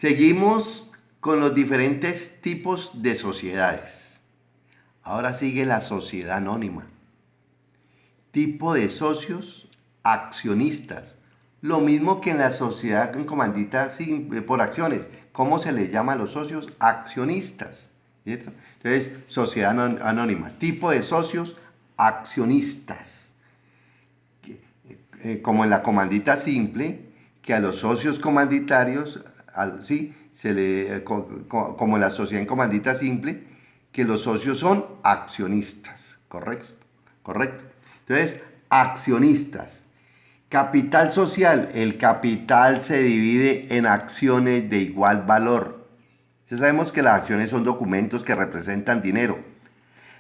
Seguimos con los diferentes tipos de sociedades. Ahora sigue la sociedad anónima. Tipo de socios accionistas. Lo mismo que en la sociedad en comandita por acciones. ¿Cómo se les llama a los socios? Accionistas. ¿Cierto? Entonces, sociedad anónima. Tipo de socios accionistas. Como en la comandita simple, que a los socios comanditarios, ¿sí? Como en la sociedad en comandita simple, que los socios son accionistas, ¿correcto? ¿Correcto? Entonces, accionistas. Capital social. El capital se divide en acciones de igual valor. Ya sabemos que las acciones son documentos que representan dinero.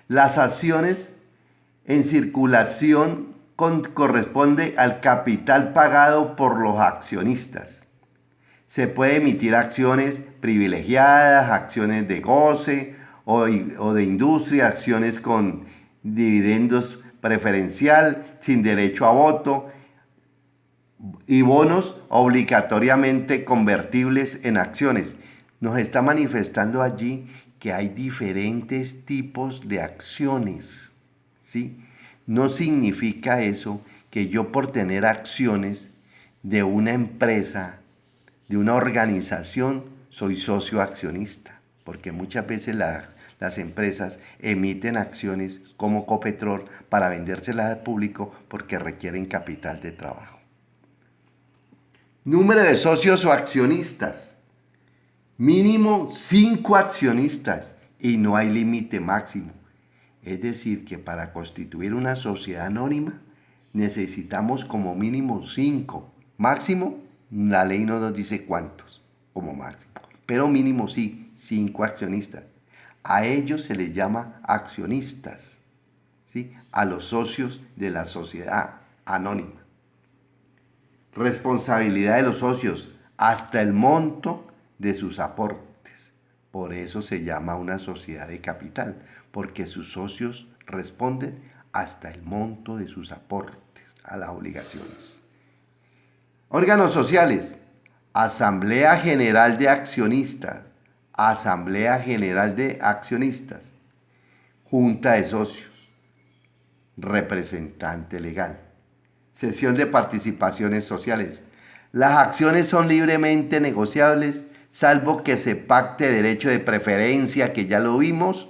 Las acciones en circulación corresponde al capital pagado por los accionistas. Se puede emitir acciones privilegiadas, acciones de goce o de industria, acciones con dividendos preferencial, sin derecho a voto y bonos obligatoriamente convertibles en acciones. Nos está manifestando allí que hay diferentes tipos de acciones, ¿sí? No significa eso que yo por tener acciones de una empresa, de una organización, soy socio accionista, porque muchas veces las empresas emiten acciones como Copetrol para vendérselas al público porque requieren capital de trabajo. Número de socios o accionistas. Mínimo 5 accionistas y no hay límite máximo. Es decir, que para constituir una sociedad anónima necesitamos como mínimo 5. Máximo, la ley no nos dice cuántos como máximo, pero mínimo sí, 5 accionistas. A ellos se les llama accionistas, ¿sí? A los socios de la sociedad anónima. Responsabilidad de los socios hasta el monto de sus aportes. Por eso se llama una sociedad de capital, porque sus socios responden hasta el monto de sus aportes a las obligaciones. Órganos sociales. Asamblea General de Accionistas. Asamblea General de Accionistas. Junta de socios. Representante legal. Sesión de participaciones sociales. Las acciones son libremente negociables, salvo que se pacte derecho de preferencia, que ya lo vimos.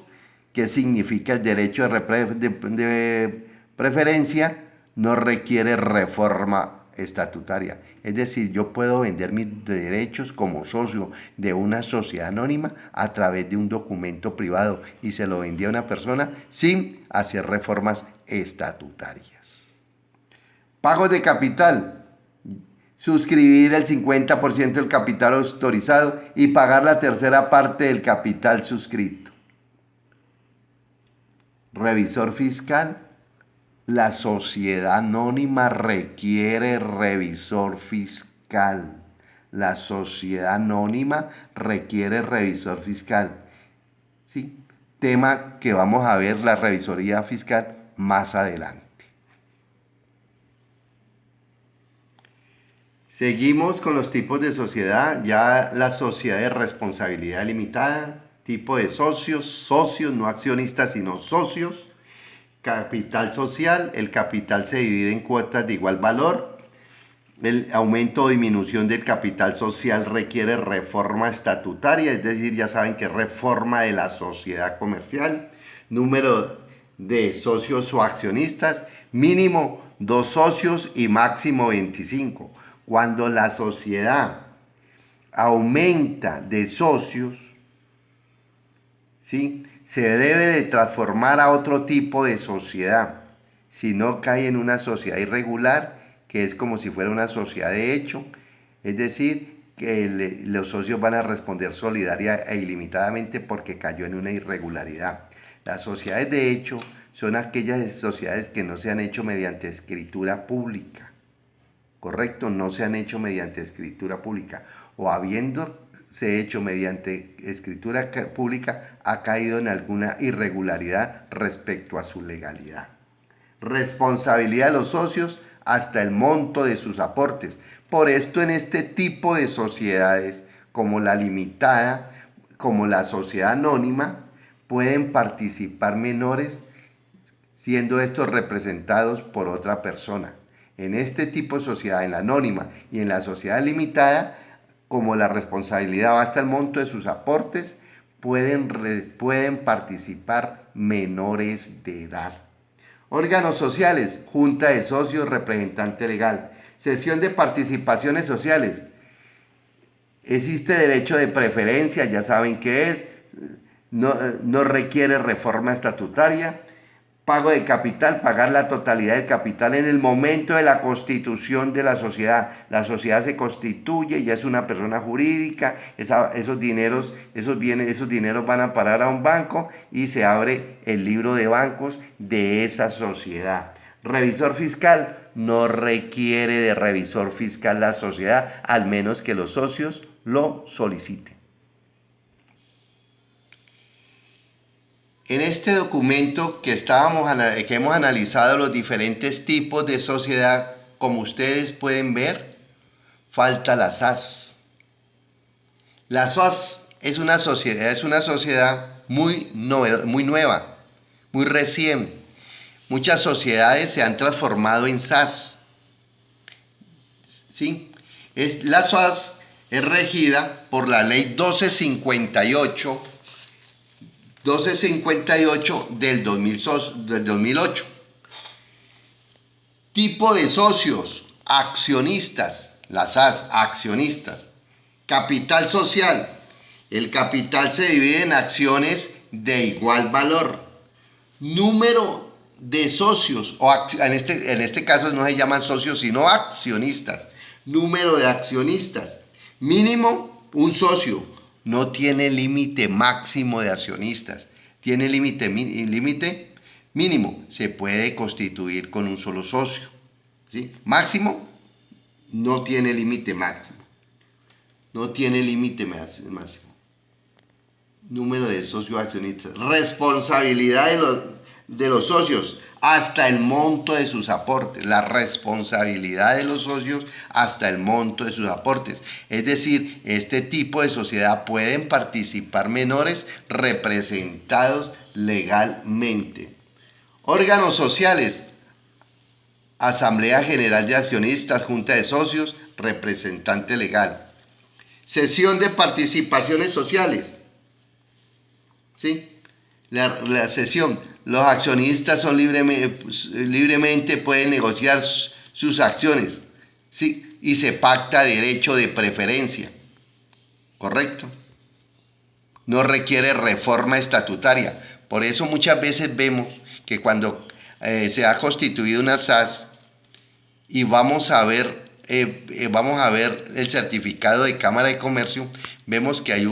¿Qué significa el derecho de preferencia? No requiere reforma estatutaria. Es decir, yo puedo vender mis derechos como socio de una sociedad anónima a través de un documento privado y se lo vendí a una persona sin hacer reformas estatutarias. Pagos de capital. Suscribir el 50% del capital autorizado y pagar la tercera parte del capital suscrito. Revisor fiscal. La sociedad anónima requiere revisor fiscal. La sociedad anónima requiere revisor fiscal. ¿Sí? Tema que vamos a ver la revisoría fiscal más adelante. Seguimos con los tipos de sociedad. Ya la sociedad de responsabilidad limitada. Tipo de socios. Socios, no accionistas, sino socios. Capital social. El capital se divide en cuotas de igual valor. El aumento o disminución del capital social requiere reforma estatutaria, es decir, ya saben que es reforma de la sociedad comercial. Número de socios o accionistas, mínimo 2 socios y máximo 25. Cuando la sociedad aumenta de socios, ¿sí?, se debe de transformar a otro tipo de sociedad. Si no, cae en una sociedad irregular, que es como si fuera una sociedad de hecho, es decir, que los socios van a responder solidaria e ilimitadamente porque cayó en una irregularidad. Las sociedades de hecho son aquellas sociedades que no se han hecho mediante escritura pública, ¿correcto? No se han hecho mediante escritura pública, o habiéndose hecho mediante escritura pública, ha caído en alguna irregularidad respecto a su legalidad. Responsabilidad de los socios hasta el monto de sus aportes. Por esto en este tipo de sociedades, como la limitada, como la sociedad anónima, pueden participar menores siendo estos representados por otra persona. En este tipo de sociedad, en la anónima y en la sociedad limitada, como la responsabilidad va hasta el monto de sus aportes, pueden participar menores de edad. Órganos sociales, junta de socios, representante legal. Sesión de participaciones sociales. Existe derecho de preferencia, ya saben qué es, no requiere reforma estatutaria. Pago de capital, pagar la totalidad del capital en el momento de la constitución de la sociedad. La sociedad se constituye, ya es una persona jurídica, esos dineros van a parar a un banco y se abre el libro de bancos de esa sociedad. Revisor fiscal, no requiere de revisor fiscal la sociedad, al menos que los socios lo soliciten. En este documento que hemos analizado los diferentes tipos de sociedad, como ustedes pueden ver, falta la SAS. La SAS es una sociedad muy nueva, muy recién. Muchas sociedades se han transformado en SAS. ¿Sí? La SAS es regida por la ley 1258 del 2008. Tipo de socios, accionistas, las SAS, accionistas. Capital social, el capital se divide en acciones de igual valor. Número de socios, en este caso no se llaman socios, sino accionistas. Número de accionistas, mínimo un socio. No tiene límite máximo de accionistas, tiene límite mínimo. Se puede constituir con un solo socio, ¿sí? Máximo, no tiene límite máximo. No tiene límite máximo. Número de socios accionistas. Responsabilidad de los socios hasta el monto de sus aportes. La responsabilidad de los socios hasta el monto de sus aportes. Es decir, este tipo de sociedad pueden participar menores representados legalmente. Órganos sociales. Asamblea General de Accionistas, Junta de Socios, representante legal. Sesión de participaciones sociales. ¿Sí? La sesión. Los accionistas son libremente pueden negociar sus acciones, ¿sí? Y se pacta derecho de preferencia. ¿Correcto? No requiere reforma estatutaria. Por eso muchas veces vemos que cuando se ha constituido una SAS y vamos a ver el certificado de Cámara de Comercio, vemos que hay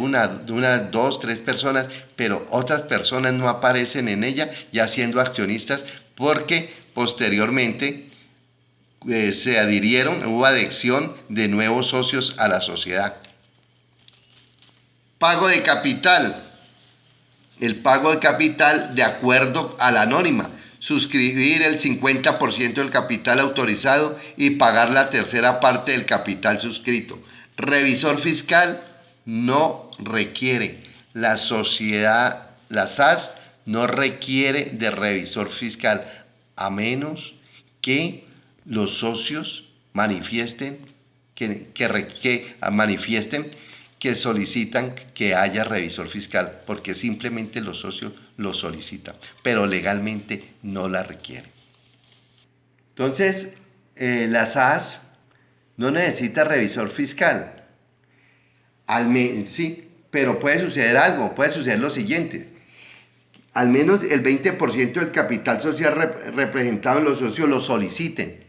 dos, tres personas, pero otras personas no aparecen en ella ya siendo accionistas porque posteriormente se adhirieron, hubo adhesión de nuevos socios a la sociedad. Pago de capital. El pago de capital de acuerdo a la anónima. Suscribir el 50% del capital autorizado y pagar la tercera parte del capital suscrito. Revisor fiscal no requiere. La sociedad, la SAS, no requiere de revisor fiscal, a menos que los socios manifiesten que solicitan que haya revisor fiscal, porque simplemente los socios lo solicitan, pero legalmente no la requieren. Entonces, la SAS no necesita revisor fiscal. Sí, pero puede suceder algo, puede suceder lo siguiente. Al menos el 20% del capital social representado en los socios lo soliciten.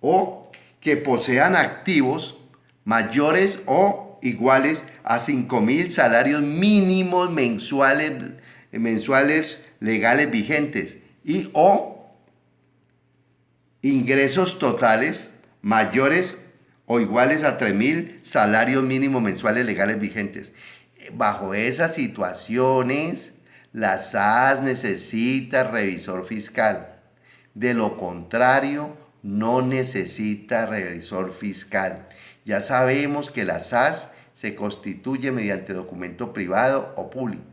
O que posean activos mayores o iguales a 5.000 salarios mínimos mensuales legales vigentes y o ingresos totales mayores o iguales a 3.000 salarios mínimos mensuales legales vigentes. Bajo esas situaciones, la SAS necesita revisor fiscal. De lo contrario, no necesita revisor fiscal. Ya sabemos que la SAS se constituye mediante documento privado o público.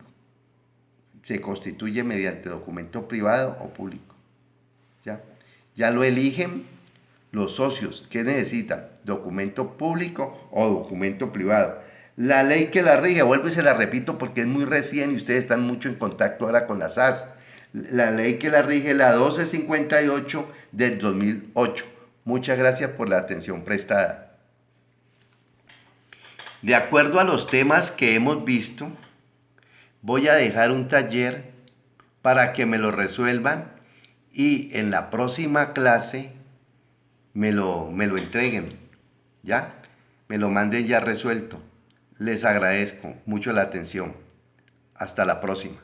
Se constituye mediante documento privado o público. Ya lo eligen los socios. ¿Qué necesitan? ¿Documento público o documento privado? La ley que la rige, vuelvo y se la repito porque es muy recién y ustedes están mucho en contacto ahora con la SAS. La ley que la rige, la 1258 del 2008. Muchas gracias por la atención prestada. De acuerdo a los temas que hemos visto, voy a dejar un taller para que me lo resuelvan y en la próxima clase me lo entreguen, ¿ya? Me lo manden ya resuelto. Les agradezco mucho la atención. Hasta la próxima.